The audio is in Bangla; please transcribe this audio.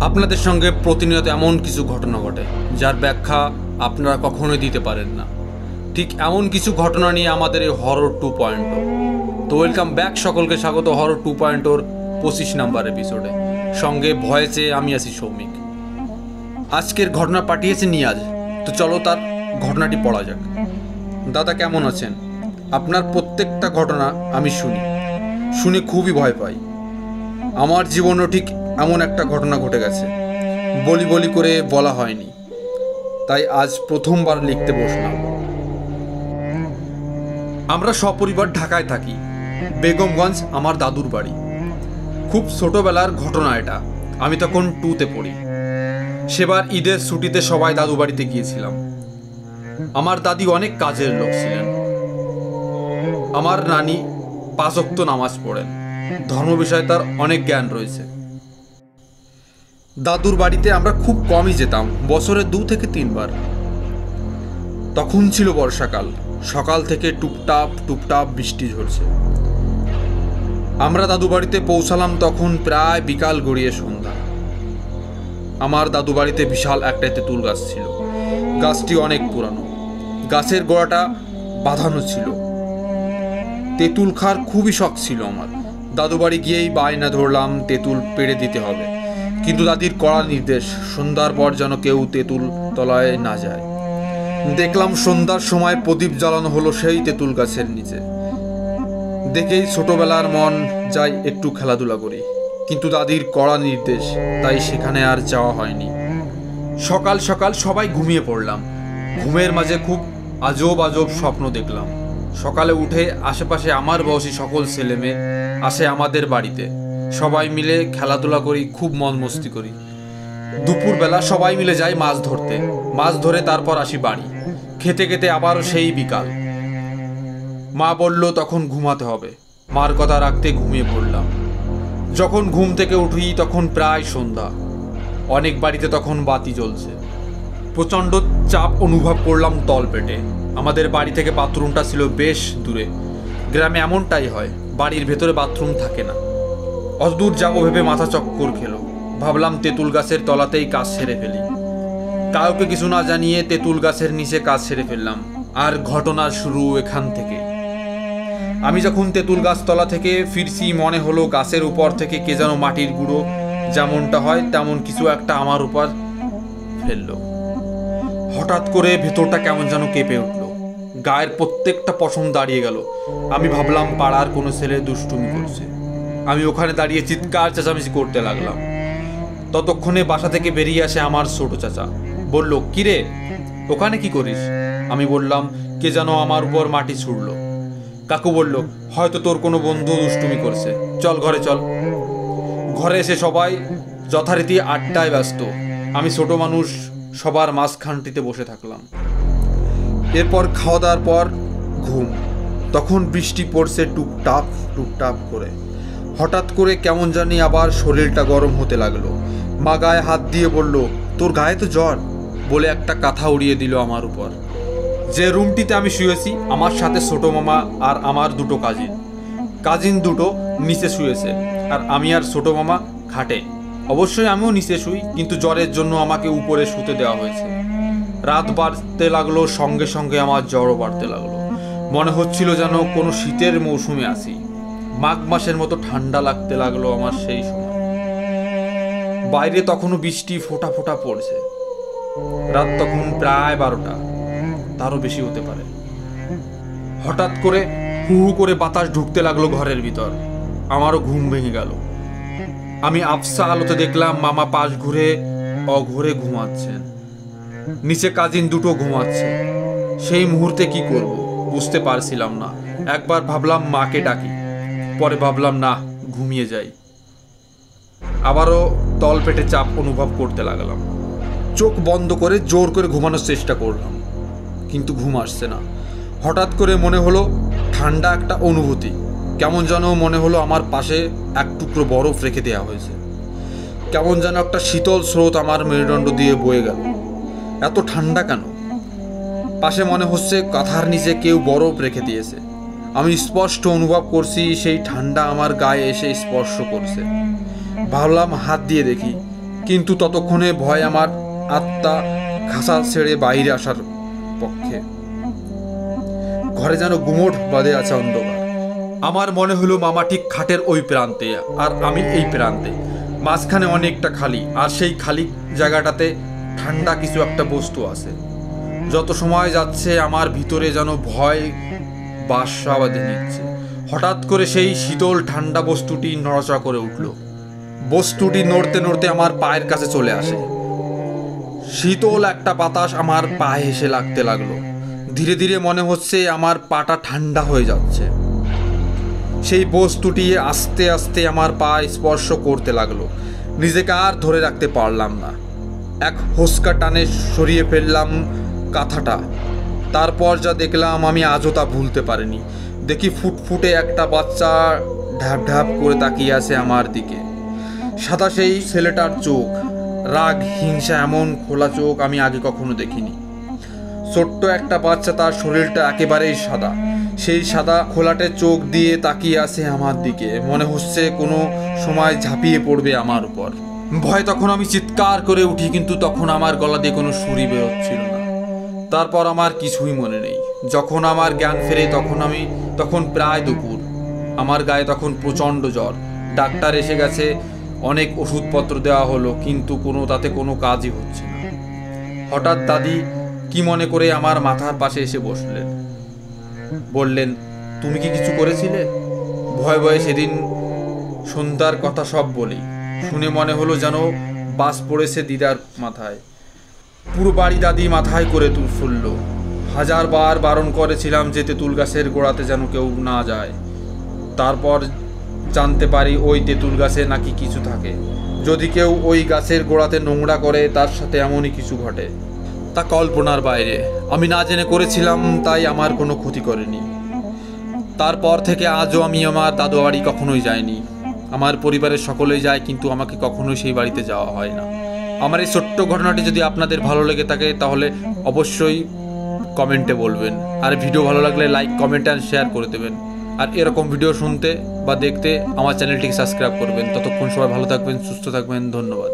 আপনাদের সঙ্গে প্রতিনিয়ত এমন কিছু ঘটনা ঘটে যার ব্যাখ্যা আপনারা কখনোই দিতে পারেন না। ঠিক এমন কিছু ঘটনা নিয়ে আমাদের এই হরর 2.0। তো ওয়েলকাম ব্যাক, সকলকে স্বাগত হরর 2.0 25 নাম্বার এপিসোডে। সঙ্গে ভয়েসে আমি আছি সৌমিক। আজকের ঘটনা পাঠিয়েছে নিয়াজ। তো চলো তার ঘটনাটি পড়া যাক। দাদা কেমন আছেন? আপনার প্রত্যেকটা ঘটনা আমি শুনে খুবই ভয় পাই। আমার জীবনেও ঠিক এমন একটা ঘটনা ঘটে গেছে, বলি করে বলা হয়নি, তাই আজ প্রথমবার লিখতে বসলাম। আমরা সপরিবার ঢাকায় থাকি। বেগমগঞ্জ আমার দাদুর বাড়ি। খুব ছোটবেলার ঘটনা এটা। আমি তখন 2তে পড়ি। সেবার ঈদের ছুটিতে সবাই দাদু বাড়িতে গিয়েছিলাম। আমার দাদি অনেক কাজের লোক ছিলেন। আমার নানি 5 ওয়াক্ত নামাজ পড়েন। ধর্ম বিষয়ে তার অনেক জ্ঞান রয়েছে। দাদুর বাড়িতে আমরা খুব কমই যেতাম, বছরে 2 থেকে 3 বার। তখন ছিল বর্ষাকাল। সকাল থেকে টুপটাপ বৃষ্টি ঝরছে। আমরা দাদু বাড়িতে পৌঁছালাম তখন প্রায় বিকাল গড়িয়ে সন্ধ্যা। আমার দাদু বাড়িতে বিশাল একটা তেঁতুল গাছ ছিল। গাছটি অনেক পুরানো। গাছের গোড়াটা বাঁধানো ছিল। তেঁতুল খাওয়ার খুবই শখ ছিল আমার। দাদু বাড়ি গিয়েই বায়না ধরলাম তেঁতুল পেড়ে দিতে হবে, কিন্তু দাদির কড়া নির্দেশ, সন্ধ্যার পর যেন কেউ তেঁতুল তলায় না যায়। দেখলাম সন্ধ্যার সময় প্রদীপ জ্বালানো হলো সেই তেঁতুল গাছের নিচে। দেখেই ছোটবেলার মন যায় একটু খেলাধুলা করি, কিন্তু দাদির কড়া নির্দেশ, তাই সেখানে আর যাওয়া হয়নি। সকাল সকাল সবাই ঘুমিয়ে পড়লাম। ঘুমের মাঝে খুব আজব স্বপ্ন দেখলাম। সকালে উঠে আশেপাশে আমার বয়সী সকল ছেলেমেয়ে আসে আমাদের বাড়িতে। সবাই মিলে খেলাধুলা করি, খুব মন মস্তি করি। দুপুরবেলা সবাই মিলে যাই মাছ ধরতে। মাছ ধরে তারপর আসি বাড়ি। খেতে আবারও সেই বিকাল। মা বলল তখন ঘুমাতে হবে। মার কথা রাখতে ঘুমিয়ে পড়লাম। যখন ঘুম থেকে উঠি তখন প্রায় সন্ধ্যা। অনেক বাড়িতে তখন বাতি জ্বলছে। প্রচণ্ড চাপ অনুভব করলাম তলপেটে। আমাদের বাড়ি থেকে বাথরুমটা ছিল বেশ দূরে। গ্রামে এমনটাই হয়, বাড়ির ভেতরে বাথরুম থাকে না। অদূর যাবো ভেবে মাথা চক্কর খেলো। ভাবলাম তেঁতুল গাছের তলাতেই কাজ সেরে ফেলি। কাউকে কিছু না জানিয়ে তেঁতুল গাছের নিচে কাজ সেরে ফেললাম। আর ঘটনার শুরু এখান থেকে। আমি যখন তেঁতুল গাছ তলা থেকে ফিরছি, মনে হলো গাছের উপর থেকে কে যেন মাটির গুঁড়ো যেমনটা হয় তেমন কিছু একটা আমার উপর ফেললো। হঠাৎ করে ভেতরটা কেমন যেন কেঁপে উঠলো। গায়ের প্রত্যেকটা পশম দাঁড়িয়ে গেল। আমি ভাবলাম পাড়ার কোনো ছেলে দুষ্টুমি করছে। আমি ওখানে দাঁড়িয়ে চিৎকার চেঁচামেচি করতে লাগলাম। ততক্ষণে বাসা থেকে বেরিয়ে আসে আমার ছোট চাচা। বলল, কিরে ওখানে কি করিস? আমি বললাম, কে যেন আমার উপর মাটি ছুড়ল। কাকু বলল, হয়তো তোর কোনো বন্ধু দুষ্টুমি করছে, চল ঘরে চল। ঘরে এসে সবাই যথারীতি আড্ডায় ব্যস্ত। আমি ছোট মানুষ, সবার মাঝখানটিতে বসে থাকলাম। এরপর খাওয়া দাওয়ার পর ঘুম। তখন বৃষ্টি পড়ছে টুপটাপ করে। হঠাৎ করে কেমন জানি আবার শরীরটা গরম হতে লাগলো। মা গায়ে হাত দিয়ে বলল, তোর গায়ে তো জ্বর, বলে একটা কাঁথা উড়িয়ে দিল আমার উপর। যে রুমটিতে আমি শুয়েছি, আমার সাথে ছোট মামা আর আমার দুটো কাজিন দুটো নিচে শুয়েছে, আর আমি আর ছোট মামা খাটে। অবশ্যই আমিও নিচে শুই, কিন্তু জ্বরের জন্য আমাকে উপরে শুতে দেওয়া হয়েছে। রাত বাড়তে লাগলো, সঙ্গে আমার জ্বরও বাড়তে লাগলো। মনে হচ্ছিল যেন কোনো শীতের মৌসুমে আছি। মাঘ মাসের মতো ঠান্ডা লাগতে লাগলো আমার সেই সময়। বাইরে তখনও বৃষ্টি ফোঁটা পড়ছে। রাত তখন প্রায় 12টা, তারও বেশি হতে পারে। হঠাৎ করে হু করে বাতাস ঢুকতে লাগলো ঘরের ভিতর। আমারও ঘুম ভেঙে গেল। আমি আবসা আলোতে দেখলাম মামা পাশ ঘুরে অঘরে ঘুমাচ্ছেন। নিচে কাজিন দুটো ঘুমাচ্ছে। সেই মুহূর্তে কি করব বুঝতে পারছিলাম না। একবার ভাবলাম মাকে ডাকি, পরে ভাবলাম না, ঘুমিয়ে যাই। আবারও তলপেটে চাপ অনুভব করতে লাগলাম। চোখ বন্ধ করে জোর করে ঘুমানোর চেষ্টা করলাম, কিন্তু ঘুম আসছে না। হঠাৎ করে মনে হলো ঠান্ডা একটা অনুভূতি। কেমন যেন মনে হলো আমার পাশে এক টুকরো বরফ রেখে দেওয়া হয়েছে। কেমন যেন একটা শীতল স্রোত আমার মেরুদণ্ড দিয়ে বয়ে গেল। এত ঠান্ডা কেন? পাশে মনে হচ্ছে কাঁথার নিচে কেউ বরফ রেখে দিয়েছে। আমি স্পষ্ট অনুভব করছি সেই ঠান্ডা আমার গায়ে এসে স্পর্শ করছে। ভাবলাম হাত দিয়ে দেখি, কিন্তু ততক্ষণে ভয় আমার আত্মা খাসা ছেড়ে বাইরে আসার পক্ষে। ঘরে যেন গুমোট বাঁধে আছে অন্ধকার। আমার মনে হলো মামা ঠিক খাটের ওই প্রান্তে আর আমি এই প্রান্তে, মাঝখানে অনেকটা খালি, আর সেই খালি জায়গাটাতে ঠান্ডা কিছু একটা বস্তু আছে। যত সময় যাচ্ছে আমার ভিতরে যেন ভয় বাসা বাঁধে নিচ্ছে। হঠাৎ করে সেই শীতল ঠান্ডা বস্তুটি নড়াচড়া করে উঠল। বস্তুটি নড়তে নড়তে আমার পায়ের কাছে চলে আসে। শীতল একটা বাতাস আমার পায়ে এসে লাগতে লাগলো। ধীরে ধীরে মনে হচ্ছে আমার পাটা ঠান্ডা হয়ে যাচ্ছে। সেই বস্তুটি আস্তে আস্তে আমার পা স্পর্শ করতে লাগলো। নিজেকে আর ধরে রাখতে পারলাম না। এক হোঁচকা টানে সরিয়ে ফেললাম কাঁথাটা। তারপর যা দেখলাম আমি আজও তা ভুলতে পারিনি। দেখি ফুটফুটে একটা বাচ্চা ঢাপ ঢাপ করে তাকিয়ে আছে আমার দিকে। সাদা সেই ছেলেটার চোখ, রাগ হিংসা এমন খোলা চোখ আমি আগে কখনো দেখিনি। ছোট্ট একটা বাচ্চা, তার শরীরটা একেবারেই সাদা। সেই সাদা খোলাটে চোখ দিয়ে তাকিয়ে আছে আমার দিকে। মনে হচ্ছে কোনো সময় ঝাঁপিয়ে পড়বে আমার উপর। ভয় তখন আমি চিৎকার করে উঠি, কিন্তু তখন আমার গলা দিয়ে কোনো সুরই বেরোচ্ছিল না। তারপর আমার কিছুই মনে নেই। যখন আমার জ্ঞান ফেরে তখন প্রায় দুপুর। আমার গায়ে তখন প্রচণ্ড জ্বর। ডাক্তার এসে গেছে, অনেক ওষুধপত্র দেওয়া হলো, কিন্তু তাতে কোনো কাজই হচ্ছে না। হঠাৎ দাদি কি মনে করে আমার মাথার পাশে এসে বসলেন। বললেন, তুমি কি কিছু করেছিলে? ভয়ে ভয়ে সেদিন সন্ধ্যার কথা সব বলি। শুনে মনে হলো যেন বাস পড়েছে দিদার মাথায়। পুরো বাড়ি দাদি মাথায় করে ফুলল। 1000 বার বারণ করেছিলাম যে তেঁতুল গাছের গোড়াতে যেন কেউ না যায়। তারপর জানতে পারি ওই তেঁতুল গাছে নাকি কিছু থাকে। যদি কেউ ওই গাছের গোড়াতে নোংরা করে তার সাথে এমনই কিছু ঘটে। তা কল্পনার বাইরে। আমি না জেনে করেছিলাম, তাই আমার কোনো ক্ষতি করেনি। তারপর থেকে আজও আমি আমার দাদু বাড়ি কখনোই যাইনি। আমার পরিবারের সকলেই যায়, কিন্তু আমাকে কখনোই সেই বাড়িতে যাওয়া হয় না। আমার এই ছোট্ট ঘটনাটি যদি আপনাদের ভালো লেগে থাকে তাহলে অবশ্যই কমেন্টে বলবেন। আর ভিডিও ভালো লাগলে লাইক, কমেন্ট অ্যান্ড শেয়ার করে দেবেন। আর এরকম ভিডিও শুনতে বা দেখতে আমার চ্যানেলটিকে সাবস্ক্রাইব করবেন। ততক্ষণ সবাই ভালো থাকবেন, সুস্থ থাকবেন। ধন্যবাদ।